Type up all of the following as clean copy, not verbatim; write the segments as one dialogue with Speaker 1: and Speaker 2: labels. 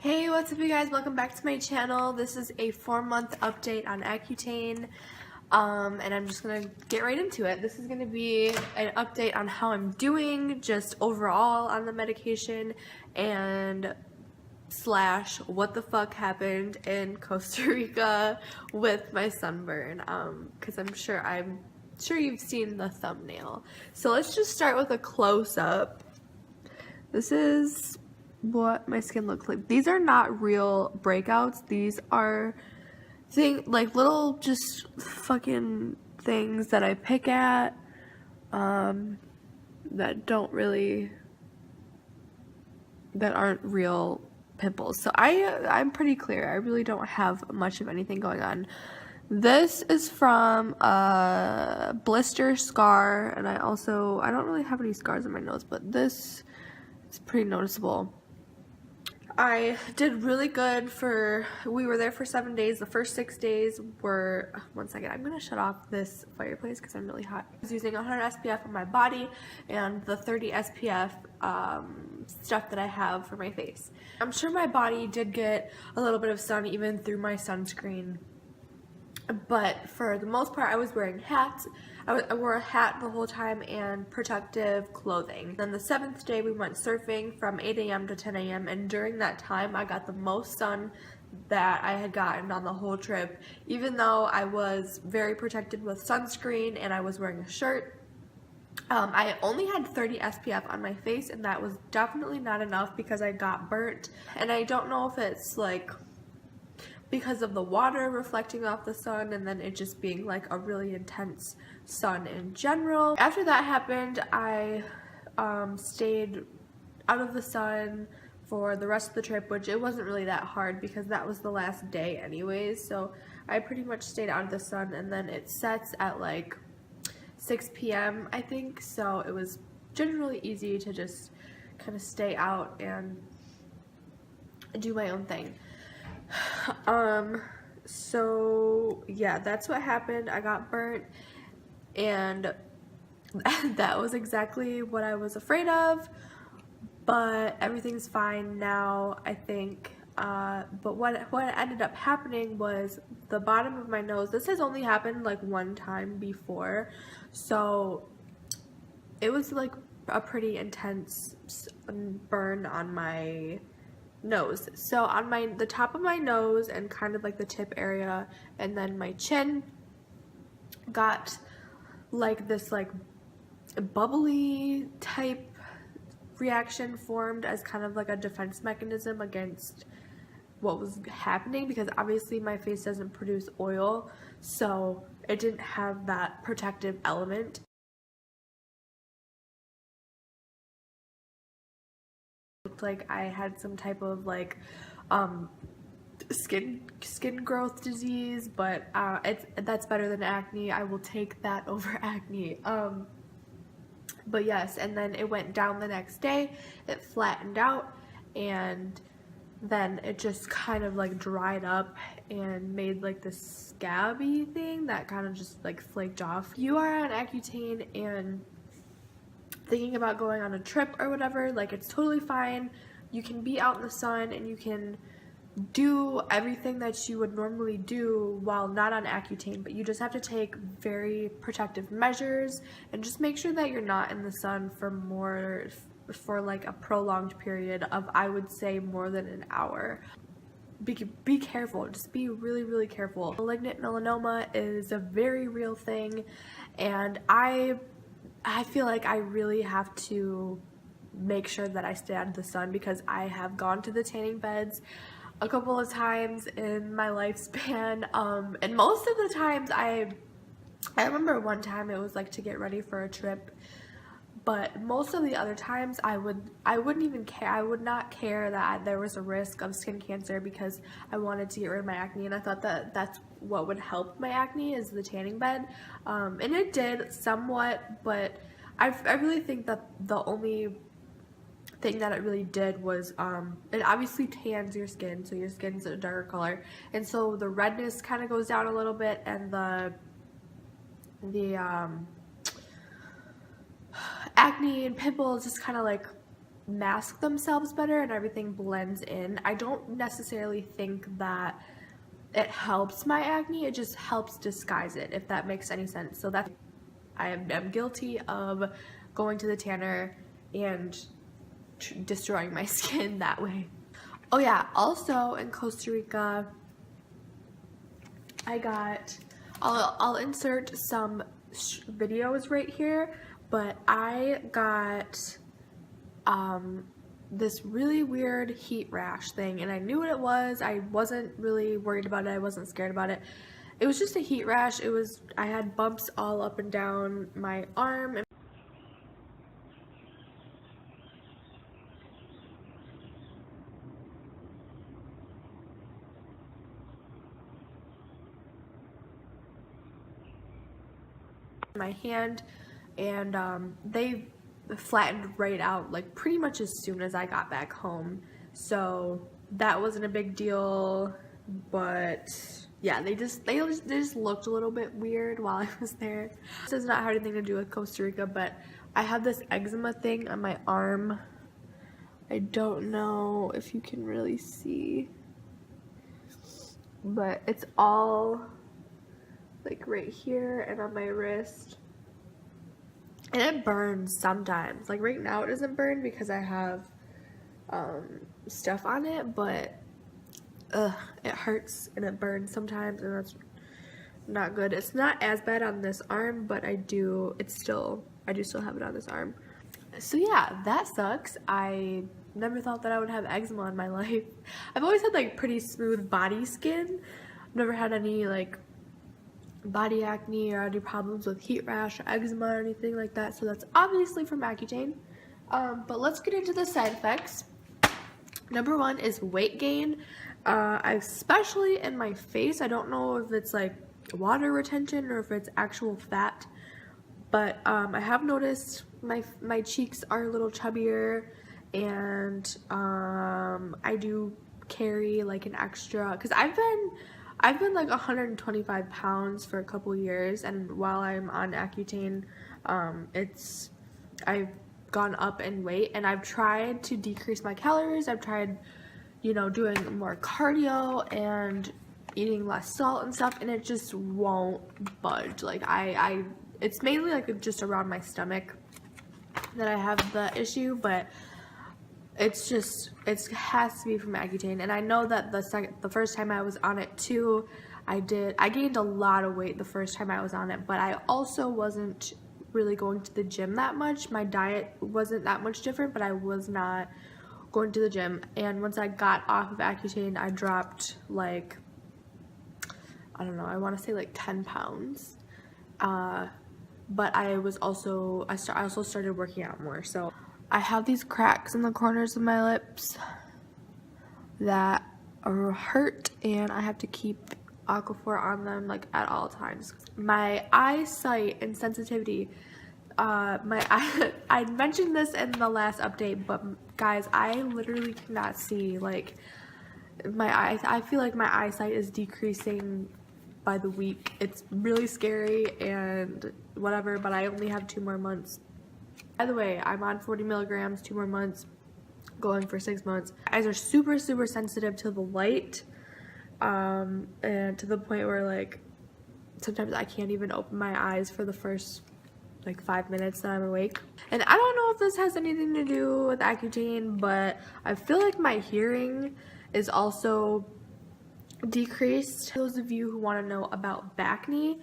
Speaker 1: Hey, what's up you guys? Welcome back to my channel. This is a 4-month update on Accutane, and I'm just gonna get right into it. This is gonna be an update on how I'm doing just overall on the medication and slash what the fuck happened in Costa Rica with my sunburn, because I'm sure you've seen the thumbnail. So let's just start with a close-up. This is what my skin looks like. These are not real breakouts. These are like little just fucking things that I pick at that aren't real pimples. So I'm pretty clear. I really don't have much of anything going on. This is from a blister scar, and I don't really have any scars on my nose, but this is pretty noticeable. I did really good we were there for 7 days. The first 6 days were, one second, I'm going to shut off this fireplace because I'm really hot. I was using 100 SPF on my body and the 30 SPF stuff that I have for my face. I'm sure my body did get a little bit of sun even through my sunscreen, but for the most part I was wearing hats. I wore a hat the whole time and protective clothing. Then the 7th day we went surfing from 8 a.m. to 10 a.m. and during that time I got the most sun that I had gotten on the whole trip, even though I was very protected with sunscreen and I was wearing a shirt. I only had 30 SPF on my face, and that was definitely not enough because I got burnt, and I don't know if it's like because of the water reflecting off the sun and then it just being like a really intense sun in general. After that happened, I stayed out of the sun for the rest of the trip, which it wasn't really that hard because that was the last day anyways, so I pretty much stayed out of the sun, and then it sets at like 6 p.m. I think, so it was generally easy to just kind of stay out and do my own thing. So yeah, that's what happened. I got burnt, and that was exactly what I was afraid of, but everything's fine now, I think. But what ended up happening was the bottom of my nose. This has only happened like one time before, so it was like a pretty intense burn on my nose. So on the top of my nose and kind of like the tip area and then my chin got like this like bubbly type reaction formed as kind of like a defense mechanism against what was happening, because obviously my face doesn't produce oil, so it didn't have that protective element. Looked like I had some type of like skin growth disease, but that's better than acne. I will take that over acne. But yes, and then it went down the next day. It flattened out, and then it just kind of like dried up and made like this scabby thing that kind of just like flaked off. If you are on Accutane and thinking about going on a trip or whatever, like, it's totally fine. You can be out in the sun and you can do everything that you would normally do while not on Accutane, but you just have to take very protective measures and just make sure that you're not in the sun for like a prolonged period of, I would say, more than an hour. Be careful. Just be really, really careful. Malignant melanoma is a very real thing, and I feel like I really have to make sure that I stay out of the sun, because I have gone to the tanning beds a couple of times in my lifespan, and most of the times I remember one time it was like to get ready for a trip, but most of the other times I wouldn't even care. I would not care that there was a risk of skin cancer because I wanted to get rid of my acne, and I thought that that's what would help my acne, is the tanning bed, and it did somewhat, but I really think that the only thing that it really did was it obviously tans your skin, so your skin's a darker color, and so the redness kind of goes down a little bit, and the acne and pimples just kind of like mask themselves better and everything blends in. I don't necessarily think that it helps my acne, it just helps disguise it, if that makes any sense. So that's, I am guilty of going to the tanner and destroying my skin that way. Oh yeah, also in Costa Rica, I got, I'll insert some videos right here, but I got this really weird heat rash thing, and I knew what it was. I wasn't really worried about it. I wasn't scared about it. It was just a heat rash. I had bumps all up and down my arm and my hand, and they flattened right out like pretty much as soon as I got back home. So that wasn't a big deal, but yeah, they just looked a little bit weird while I was there. This does not have anything to do with Costa Rica, but I have this eczema thing on my arm. I don't know if you can really see, but it's all like right here and on my wrist. And it burns sometimes. Like right now it doesn't burn because I have stuff on it, but it hurts and it burns sometimes, and that's not good. It's not as bad on this arm, but I do still have it on this arm. So yeah, that sucks. I never thought that I would have eczema in my life. I've always had like pretty smooth body skin. I've never had any like body acne or any problems with heat rash or eczema or anything like that, so that's obviously from Accutane. But let's get into the side effects. Number one is weight gain, especially in my face. I don't know if it's like water retention or if it's actual fat, but I have noticed my cheeks are a little chubbier, and I do carry like an extra, because I've been like 125 pounds for a couple years, and while I'm on Accutane, I've gone up in weight, and I've tried to decrease my calories. I've tried, doing more cardio and eating less salt and stuff, and it just won't budge. Like it's mainly like just around my stomach that I have the issue, but it has to be from Accutane. And I know that the first time I was on it too, I gained a lot of weight the first time I was on it, but I also wasn't really going to the gym that much. My diet wasn't that much different, but I was not going to the gym. And once I got off of Accutane, I dropped like, I don't know, I want to say like 10 pounds. But I also started working out more. So I have these cracks in the corners of my lips that hurt, and I have to keep Aquaphor on them like at all times. My eyesight and sensitivity, I mentioned this in the last update, but guys, I literally cannot see. Like I feel like my eyesight is decreasing by the week. It's really scary and whatever, but I only have 2 more months. By the way, I'm on 40 milligrams, 2 more months, going for 6 months. My eyes are super, super sensitive to the light, and to the point where like sometimes I can't even open my eyes for the first like 5 minutes that I'm awake. And I don't know if this has anything to do with Accutane, but I feel like my hearing is also decreased. Those of you who want to know about Bacne,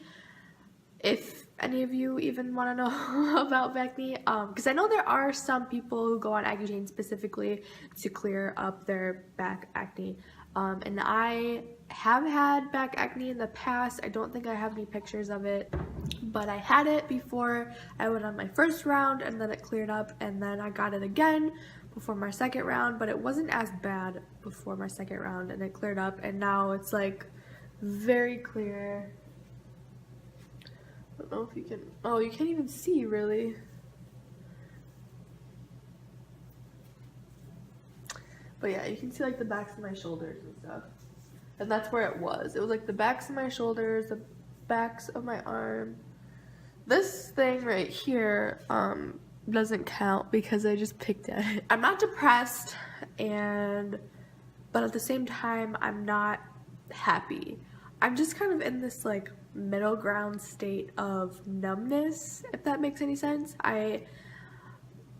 Speaker 1: if any of you even want to know about Bacne, because I know there are some people who go on Accutane specifically to clear up their back acne, and I have had back acne in the past. I don't think I have any pictures of it, but I had it before I went on my first round, and then it cleared up, and then I got it again before my second round, but it wasn't as bad before my second round, and it cleared up, and now it's like very clear. I don't know if you can, oh, you can't even see really. But yeah, you can see like the backs of my shoulders and stuff. And that's where it was. It was like the backs of my shoulders, the backs of my arm. This thing right here, doesn't count because I just picked at it. I'm not depressed, but at the same time, I'm not happy. I'm just kind of in this like middle ground state of numbness, if that makes any sense.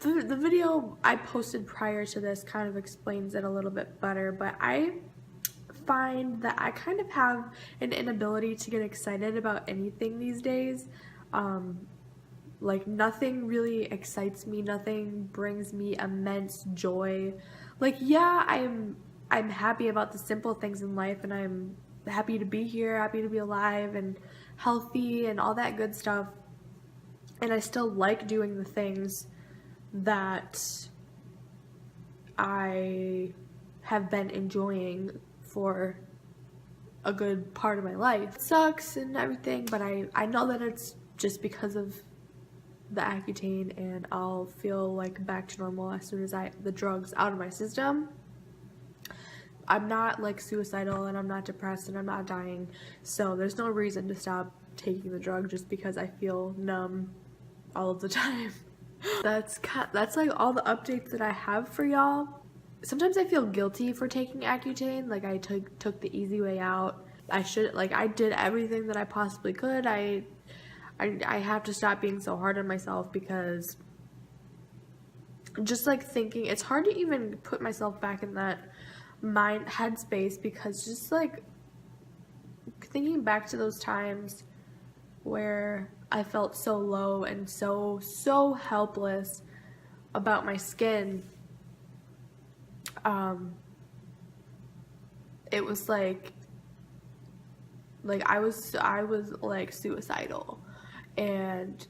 Speaker 1: The video I posted prior to this kind of explains it a little bit better, but I find that I kind of have an inability to get excited about anything these days. Like nothing really excites me, nothing brings me immense joy. Like, yeah, I'm happy about the simple things in life, and I'm happy to be here, happy to be alive and healthy and all that good stuff. And I still like doing the things that I have been enjoying for a good part of my life. It sucks and everything, but I know that it's just because of the Accutane, and I'll feel like back to normal as soon as the drug's out of my system. I'm not like suicidal, and I'm not depressed, and I'm not dying, so there's no reason to stop taking the drug just because I feel numb all of the time. That's like all the updates that I have for y'all. Sometimes I feel guilty for taking Accutane, like I took the easy way out. I did everything that I possibly could. I have to stop being so hard on myself, because just like thinking, it's hard to even put myself back in that headspace, because just like thinking back to those times where I felt so low and so helpless about my skin, it was like I was like suicidal, and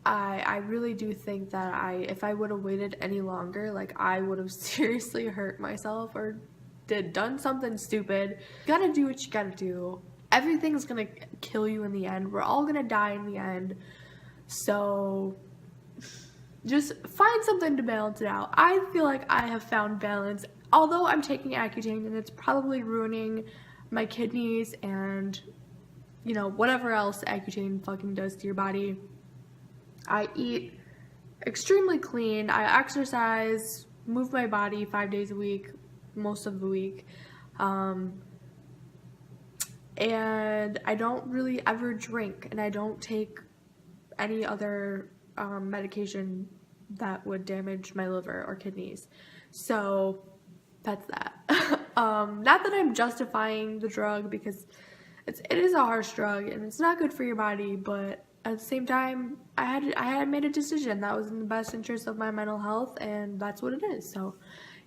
Speaker 1: I really do think that if I would have waited any longer, like I would have seriously hurt myself or done something stupid. You gotta do what you gotta do. Everything's gonna kill you in the end. We're all gonna die in the end. So just find something to balance it out. I feel like I have found balance. Although I'm taking Accutane and it's probably ruining my kidneys and, you know, whatever else Accutane fucking does to your body. I eat extremely clean. I exercise, move my body 5 days a week, most of the week. And I don't really ever drink, and I don't take any other medication that would damage my liver or kidneys. So that's that. Not that I'm justifying the drug, because it is a harsh drug and it's not good for your body, but at the same time, I had made a decision that was in the best interest of my mental health, and that's what it is. So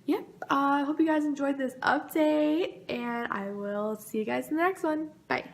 Speaker 1: yep, I hope you guys enjoyed this update, and I will see you guys in the next one. Bye.